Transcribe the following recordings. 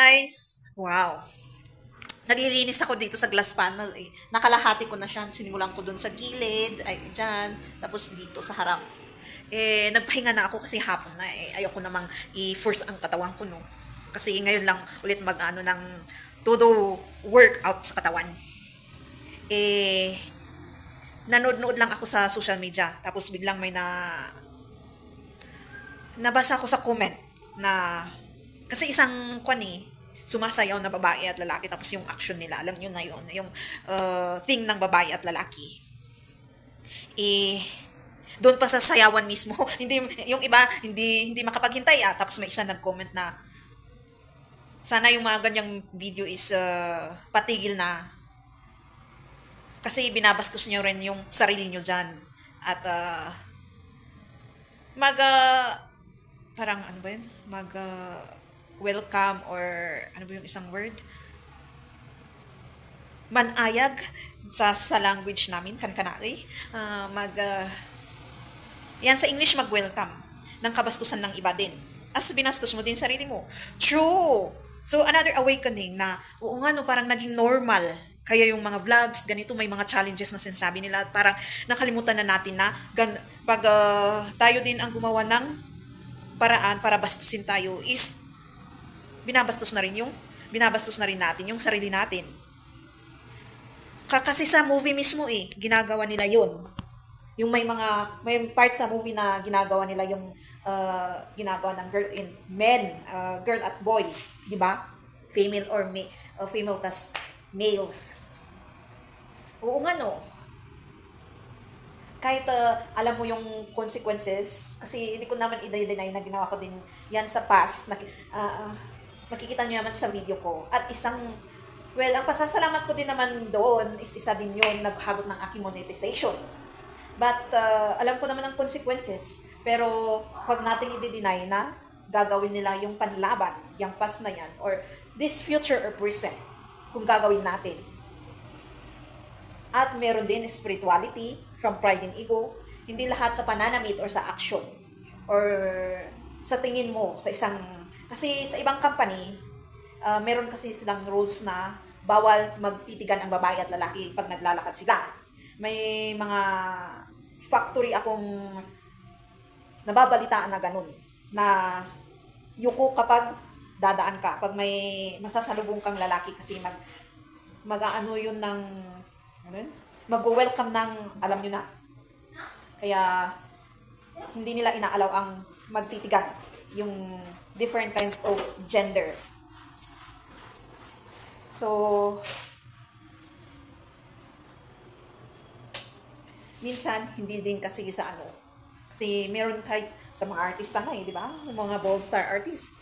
guys! Wow! Naglilinis ako dito sa glass panel eh. Nakalahati ko na siya. Sinimulan ko dun sa gilid, ay dyan, tapos dito sa harap. Nagpahinga na ako kasi hapon na eh. Ayoko namang i-force ang katawan ko, no. Kasi ngayon lang ulit mag-ano ng todo workout sa katawan. Eh, nanood-nood lang ako sa social media. Tapos biglang may nabasa ko sa comment na kasi isang kwan eh, sumasayaw na babae at lalaki tapos yung action nila, alam nyo na yun, yung thing ng babae at lalaki. Eh, doon pa sa sayawan mismo, hindi, yung iba, hindi makapaghintay tapos may isa nag-comment na, sana yung mga ganyang video is patigil na, kasi binabastos nyo rin yung sarili nyo dyan. At mag, parang ano ba yun? Mag, welcome or ano ba yung isang word? Manayag sa language namin, kankanai. Yan sa English mag-welcome ng kabastusan ng iba din. As binastos mo din sarili mo. True! So, another awakening na, oo nga no, parang naging normal. Kaya yung mga vlogs, ganito, may mga challenges na sinasabi nila at parang nakalimutan na natin na pag tayo din ang gumawa ng paraan para bastusin tayo is binabastos na rin natin yung sarili natin. Kasi sa movie mismo eh, ginagawa nila yun. Yung may part sa movie na ginagawa nila yung ginagawa ng girl at boy, di ba? Female or female tas male. Oo nga no. Kahit alam mo yung consequences, kasi hindi ko naman i-deny na ginawa ko din yan sa past. Makikita nyo naman sa video ko. At ang pasasalamat ko din naman doon is isa din yun, naghagot ng aking monetization. But, alam ko naman ang consequences. Pero, huwag nating i-deny na gagawin nila yung panlaban, yung past na yan, or this future or present, kung gagawin natin. At meron din spirituality from pride and ego. Hindi lahat sa pananamit or sa action. Or sa tingin mo, kasi sa ibang company, meron kasi silang rules na bawal magtitigan ang babae at lalaki pag naglalakad sila. May mga factory akong nababalitaan na ganun. Na yuko kapag dadaan ka. Pag may masasalubong kang lalaki kasi mag-aano yun ng mag-welcome ng, alam nyo na. Kaya, hindi nila inaalaw ang magtitigan. Yung different kinds of gender. So, minsan, hindi din kasi sa ano. Kasi meron kahit sa mga artista nga di ba? Yung mga bold star artists,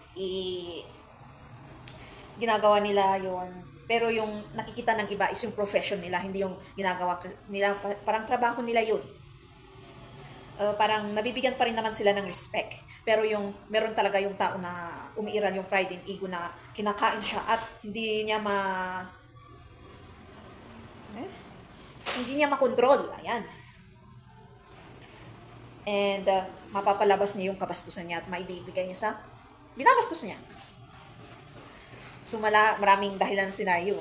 ginagawa nila yon. Pero yung nakikita ng iba is yung profession nila, hindi yung ginagawa nila, parang trabaho nila yun. Parang nabibigyan pa rin naman sila ng respect. Pero yung meron talaga yung tao na umiiral yung pride and ego na kinakain siya at hindi niya makontrol. Ayan. And mapapalabas niya yung kabastusan niya at maibibigay niya sa binabastos niya. So, maraming dahilan senaryo.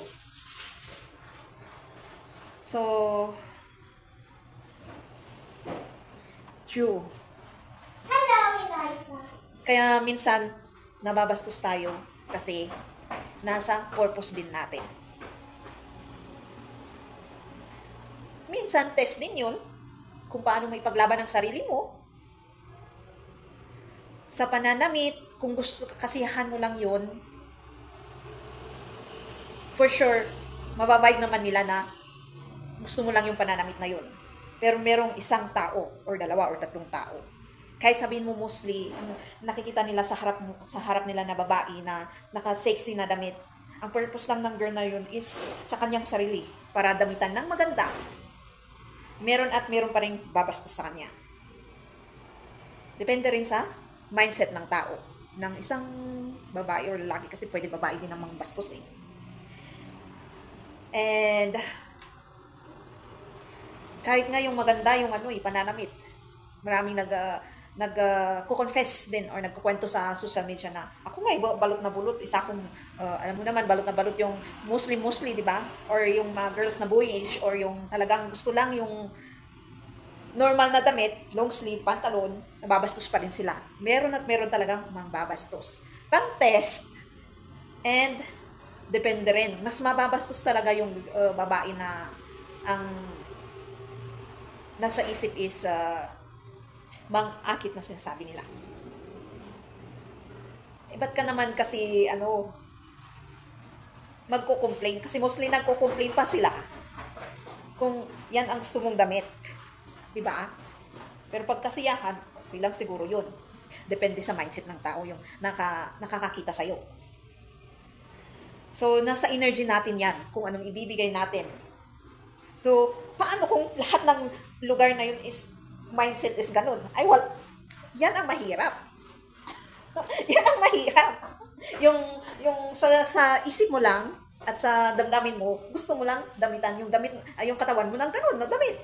So, true. Hello, Eliza. Kaya minsan, nababastos tayo kasi nasa purpose din natin. Minsan, test din yun kung paano may paglaban ng sarili mo. Sa pananamit, kung gusto, kasiyahan mo lang yun, for sure, mababayag naman nila na gusto mo lang yung pananamit na yun. Pero merong isang tao, or dalawa, or tatlong tao. Kahit sabihin mo mostly, nakikita nila sa harap nila na babae na naka-sexy na damit. Ang purpose lang ng girl na yun is sa kanyang sarili, para damitan ng maganda. Meron pa rin babastos sa kanya. Depende rin sa mindset ng tao, ng isang babae or lalaki, kasi pwede babae din namang bastos eh. And kahit nga yung maganda yung pananamit, maraming nag-confess din or nagkukwento sa social media na ako nga balot na bulot, isa akong alam mo naman balot na balot yung Muslim, di ba? Or yung mga girls na boyish or yung talagang gusto lang yung normal na damit, long sleeve, pantalon, nababastos pa rin sila. Meron at meron talagang mangbabastos. Pang test and depende rin. Mas mababastos talaga yung babae na ang nasa isip is mang-akit na sinasabi nila. Ba't ka naman kasi, magko-complain? Kasi mostly nagko-complain pa sila kung yan ang gusto mong damit. Diba? Pero pag kasiyahan, okay lang siguro yun. Depende sa mindset ng tao yung nakakakita sa'yo. So, nasa energy natin yan, kung anong ibibigay natin. So, paano kung lahat ng lugar na yun is mindset is ganun? Yan ang mahirap. Yan ang mahirap. Yung sa isip mo lang at sa damdamin mo, gusto mo lang damitan yung yung katawan mo ng ganun na damit.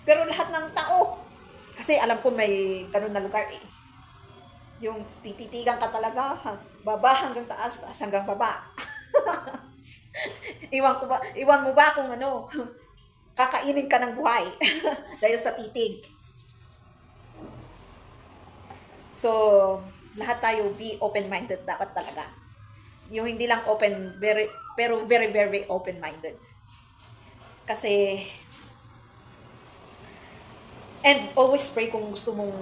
Pero lahat ng tao, kasi alam ko may ganun na lugar eh. Yung tititigan ka talaga, baba hanggang taas, taas hanggang baba. Iwan mo ba kung kakainin ka ng buhay dahil sa titig. So, lahat tayo be open-minded dapat talaga. Yung hindi lang open, pero very, very open-minded. Kasi, and always pray kung gusto mong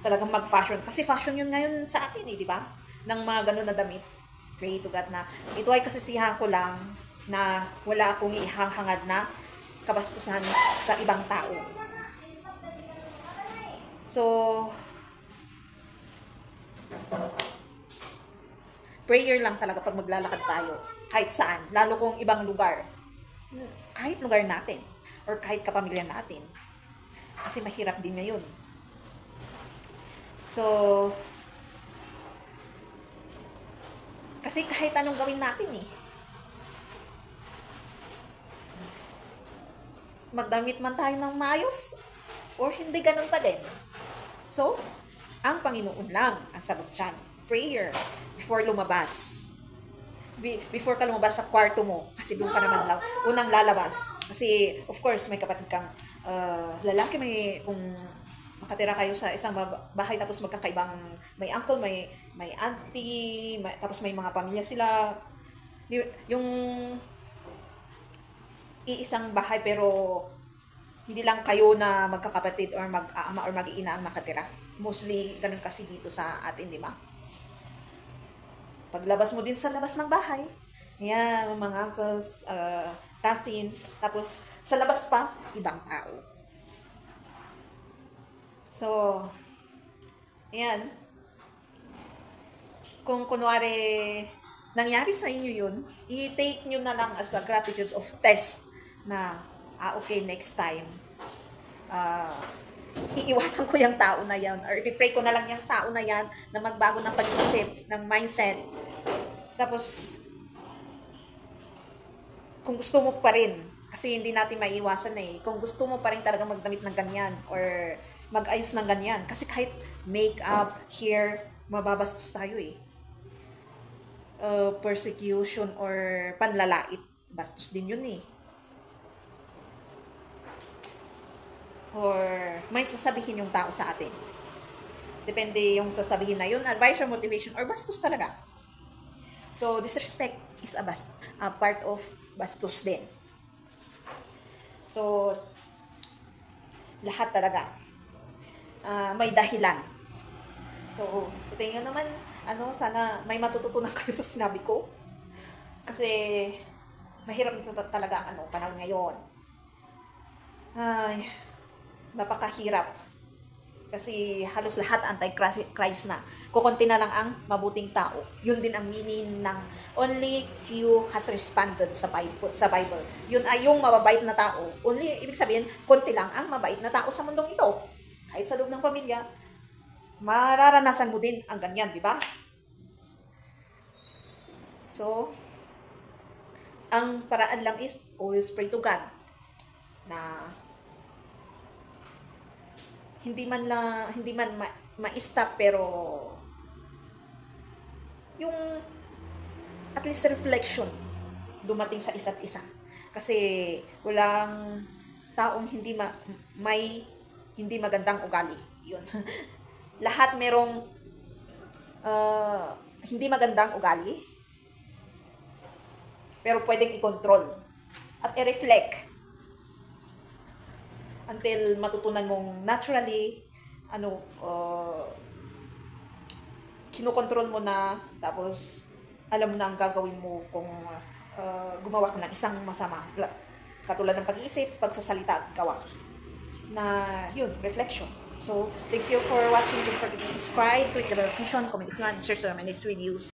talagang mag-fashion. Kasi fashion yun ngayon sa atin eh, di ba? Ng mga ganun na damit. Pray to God na, ito ay kasisihan ko lang na wala akong ihahangad na kabastusan sa ibang tao. So, prayer lang talaga pag maglalakad tayo. Kahit saan. Lalo kung ibang lugar. Kahit lugar natin. Or kahit kapamilya natin. Kasi mahirap din ngayon. So, kasi kahit anong gawin natin eh. Magdamit man tayo ng maayos or hindi ganun pa din. So, ang Panginoon lang ang sagot dyan. Prayer before lumabas. Before ka lumabas sa kwarto mo, kasi doon ka naman unang lalabas. Kasi, of course, may kapatid kang lalaki, kung makatira kayo sa isang bahay tapos magkakaibang, may uncle, may auntie, tapos may mga pamilya sila. Yung iisang bahay pero hindi lang kayo na magkakapatid or mag-aama or mag-iina ang nakatira. Mostly, ganun kasi dito sa atin, di ba? Paglabas mo din sa labas ng bahay, yan, mga uncles, cousins, tapos sa labas pa, ibang tao. So, ayan. Kung kunwari, nangyari sa inyo yun, i-take nyo na lang as a gratitude of test na, okay, next time, iiwasan ko yung tao na yan, or i-pray ko na lang yung tao na yan na magbago ng pag-isip, ng mindset. Tapos, kung gusto mo pa rin, kasi hindi natin maiiwasan eh, kung gusto mo pa rin talaga magdamit ng ganyan, or mag-ayos ng ganyan, kasi kahit make-up, hair, mababastos tayo eh. Persecution or panlalait, bastos din yun eh. Or may sasabihin yung tao sa atin. Depende yung sasabihin na yun, advice or motivation, or bastos talaga. So, disrespect is a part of bastos din. So, lahat talaga. May dahilan. So, sa tingin naman, sana may matututunan kayo sa sinabi ko. Kasi, mahirap ito talaga, panahon ngayon. Ay, napakahirap. Kasi halos lahat anti-Christ na. Kukunti na lang ang mabuting tao. Yun din ang meaning ng only few has responded sa Bible. Yun ay yung mababait na tao. Only, ibig sabihin, konti lang ang mabait na tao sa mundong ito. Kahit sa loob ng pamilya, mararanasan mo din ang ganyan, di ba? So, ang paraan lang is always pray to God na hindi man ma-stop, pero yung at least reflection dumating sa isa't isa. Kasi walang taong may hindi magandang ugali. Yun. Lahat merong hindi magandang ugali, pero pwedeng i-control at i-reflect until matutunan mong naturally kinokontrol mo na, tapos alam mo na ang gagawin mo kung gumawa ka ng isang masama. Katulad ng pag-iisip, pagsasalita at gawa. Na yun, reflection. So, thank you for watching. Don't forget to subscribe, click the notification, comment if you want, search my next videos.